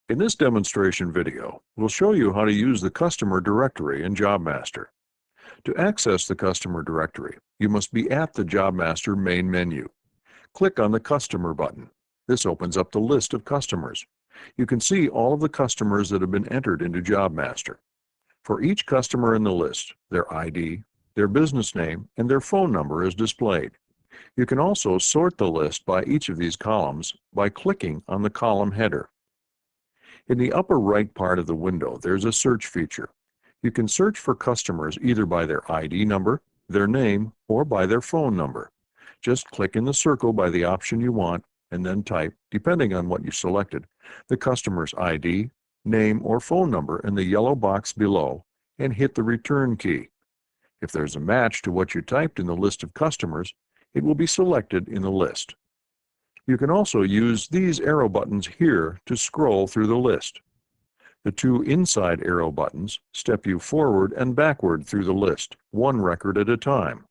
In this demonstration video, we'll show you how to use the customer directory in JobMaster. To access the customer directory, you must be at the JobMaster main menu. Click on the Customer button. This opens up the list of customers. You can see all of the customers that have been entered into JobMaster. For each customer in the list, their ID, their business name, and their phone number is displayed. You can also sort the list by each of these columns by clicking on the column header. In the upper right part of the window, there's a search feature. You can search for customers either by their ID number, their name, or by their phone number. Just click in the circle by the option you want and then type, depending on what you selected, the customer's ID, name, or phone number in the yellow box below and hit the return key. If there's a match to what you typed in the list of customers, it will be selected in the list. You can also use these arrow buttons here to scroll through the list. The two inside arrow buttons step you forward and backward through the list, one record at a time,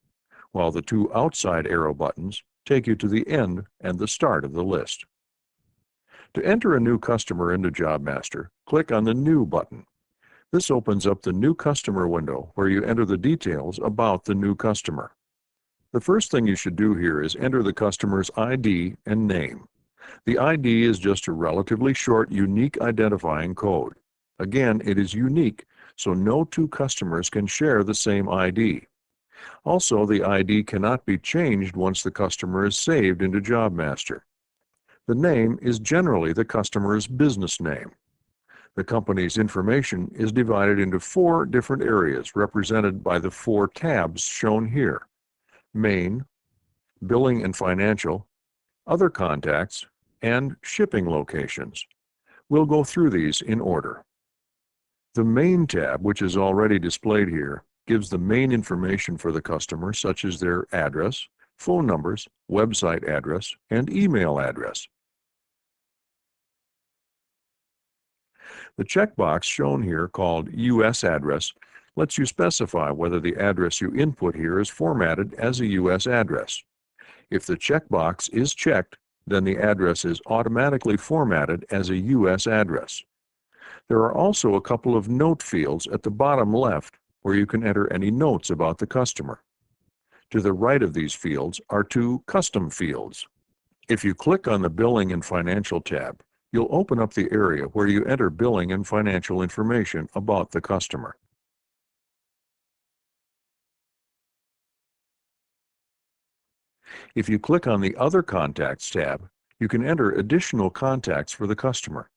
while the two outside arrow buttons take you to the end and the start of the list. To enter a new customer into JobMaster, click on the New button. This opens up the New Customer window where you enter the details about the new customer. The first thing you should do here is enter the customer's ID and name. The ID is just a relatively short, unique identifying code. Again, it is unique, so no two customers can share the same ID. Also, the ID cannot be changed once the customer is saved into JobMaster. The name is generally the customer's business name. The company's information is divided into 4 different areas represented by the 4 tabs shown here: Main, Billing and Financial, Other Contacts, and Shipping Locations. We'll go through these in order. The Main tab, which is already displayed here, gives the main information for the customer, such as their address, phone numbers, website address, and email address. The checkbox shown here, called U.S. address, lets you specify whether the address you input here is formatted as a U.S. address. If the checkbox is checked, then the address is automatically formatted as a U.S. address. There are also a couple of note fields at the bottom left where you can enter any notes about the customer. To the right of these fields are 2 custom fields. If you click on the Billing and Financial tab, you'll open up the area where you enter billing and financial information about the customer. If you click on the Other Contacts tab, you can enter additional contacts for the customer.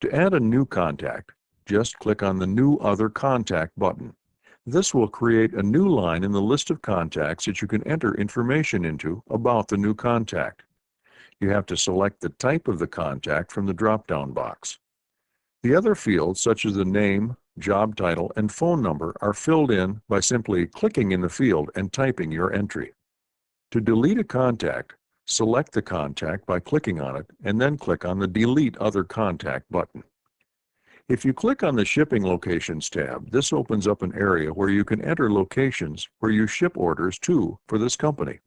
To add a new contact, just click on the New Other Contact button. This will create a new line in the list of contacts that you can enter information into about the new contact. You have to select the type of the contact from the drop-down box. The other fields, such as the name, job title, and phone number, are filled in by simply clicking in the field and typing your entry. To delete a contact, select the contact by clicking on it and then click on the Delete Other Contact button. If you click on the Shipping Locations tab, this opens up an area where you can enter locations where you ship orders to for this company.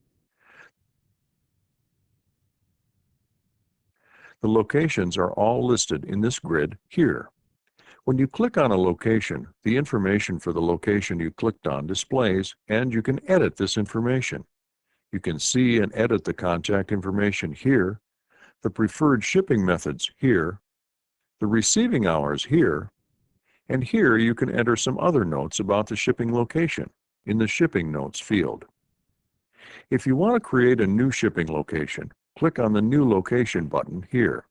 The locations are all listed in this grid here. When you click on a location, the information for the location you clicked on displays, and you can edit this information. You can see and edit the contact information here, the preferred shipping methods here, the receiving hours here, and here you can enter some other notes about the shipping location in the Shipping Notes field. If you want to create a new shipping location, click on the New Location button here.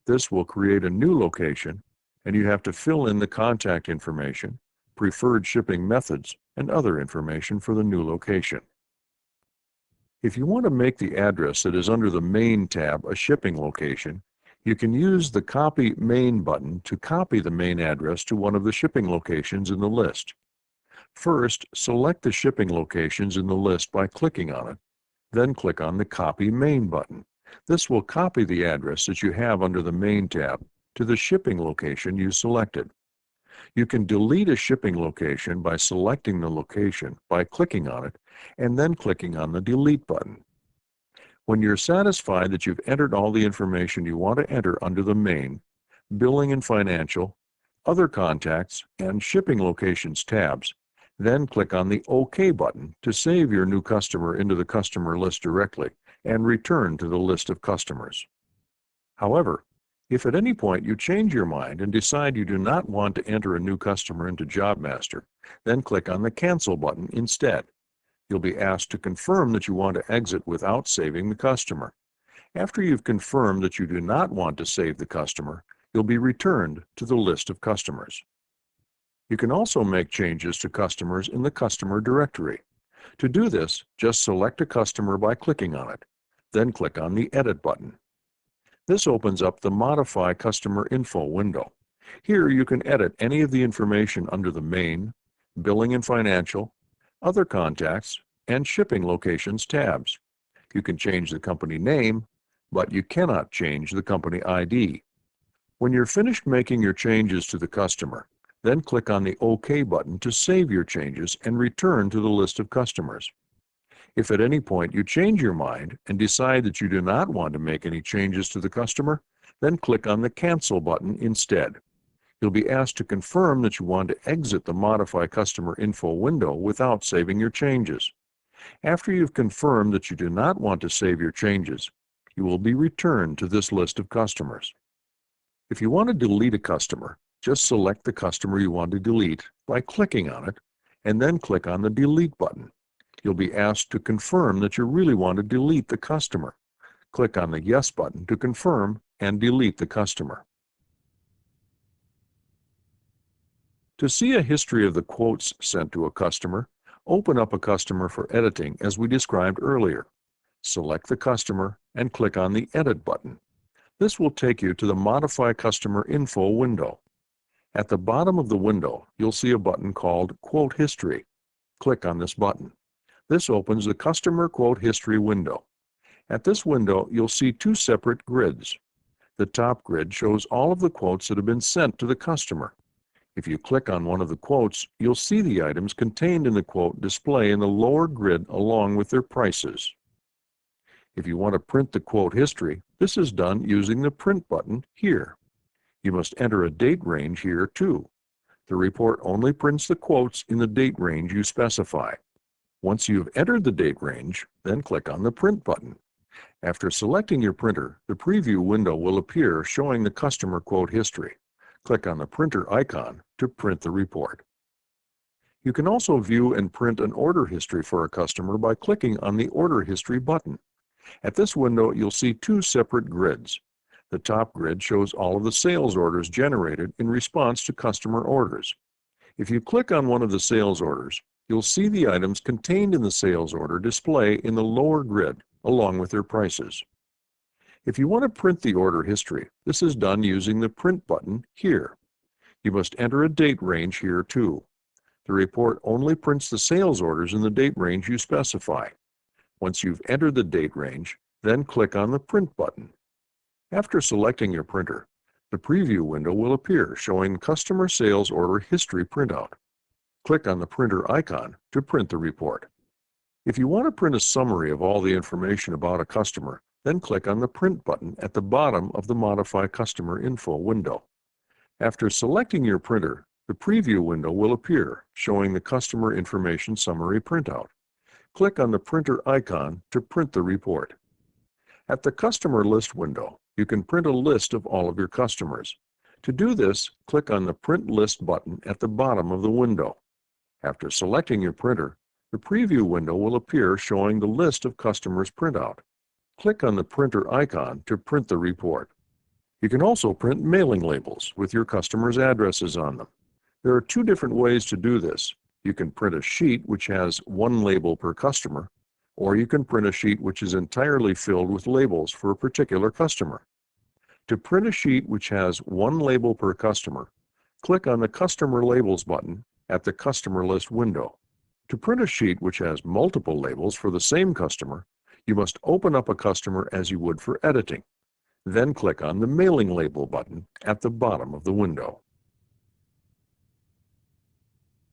This will create a new location, and you have to fill in the contact information, preferred shipping methods, and other information for the new location. If you want to make the address that is under the Main tab a shipping location, you can use the Copy Main button to copy the main address to one of the shipping locations in the list. First, select the shipping locations in the list by clicking on it. Then click on the Copy Main button. This will copy the address that you have under the Main tab to the shipping location you selected. You can delete a shipping location by selecting the location by clicking on it and then clicking on the Delete button. When you're satisfied that you've entered all the information you want to enter under the Main, Billing and Financial, Other Contacts, and Shipping Locations tabs, then click on the OK button to save your new customer into the customer list directly and return to the list of customers. However, if at any point you change your mind and decide you do not want to enter a new customer into JobMaster, then click on the Cancel button instead. You'll be asked to confirm that you want to exit without saving the customer. After you've confirmed that you do not want to save the customer, you'll be returned to the list of customers. You can also make changes to customers in the customer directory. To do this, just select a customer by clicking on it, then click on the Edit button. This opens up the Modify Customer Info window. Here you can edit any of the information under the Main, Billing and Financial, Other Contacts, and Shipping Locations tabs. You can change the company name, but you cannot change the company ID. When you're finished making your changes to the customer, then click on the OK button to save your changes and return to the list of customers. If at any point you change your mind and decide that you do not want to make any changes to the customer, then click on the Cancel button instead. You'll be asked to confirm that you want to exit the Modify Customer Info window without saving your changes. After you've confirmed that you do not want to save your changes, you will be returned to this list of customers. If you want to delete a customer, just select the customer you want to delete by clicking on it, and then click on the Delete button. You'll be asked to confirm that you really want to delete the customer. Click on the Yes button to confirm and delete the customer. To see a history of the quotes sent to a customer, open up a customer for editing as we described earlier. Select the customer and click on the Edit button. This will take you to the Modify Customer Info window. At the bottom of the window, you'll see a button called Quote History. Click on this button. This opens the Customer Quote History window. At this window, you'll see two separate grids. The top grid shows all of the quotes that have been sent to the customer. If you click on one of the quotes, you'll see the items contained in the quote display in the lower grid along with their prices. If you want to print the quote history, this is done using the Print button here. You must enter a date range here too. The report only prints the quotes in the date range you specify. Once you've entered the date range, then click on the Print button. After selecting your printer, the preview window will appear showing the customer quote history. Click on the printer icon to print the report. You can also view and print an order history for a customer by clicking on the Order History button. At this window, you'll see two separate grids. The top grid shows all of the sales orders generated in response to customer orders. If you click on one of the sales orders, you'll see the items contained in the sales order display in the lower grid, along with their prices. If you want to print the order history, this is done using the Print button here. You must enter a date range here too. The report only prints the sales orders in the date range you specify. Once you've entered the date range, then click on the Print button. After selecting your printer, the preview window will appear showing Customer Sales Order History printout. Click on the printer icon to print the report. If you want to print a summary of all the information about a customer, then click on the Print button at the bottom of the Modify Customer Info window. After selecting your printer, the preview window will appear showing the Customer Information Summary printout. Click on the printer icon to print the report. At the Customer List window, you can print a list of all of your customers. To do this, click on the Print List button at the bottom of the window. After selecting your printer, the preview window will appear showing the list of customers printout. Click on the printer icon to print the report. You can also print mailing labels with your customers' addresses on them. There are two different ways to do this. You can print a sheet which has one label per customer, or you can print a sheet which is entirely filled with labels for a particular customer. To print a sheet which has one label per customer, click on the Customer Labels button at the Customer List window. To print a sheet which has multiple labels for the same customer, you must open up a customer as you would for editing. Then click on the Mailing Label button at the bottom of the window.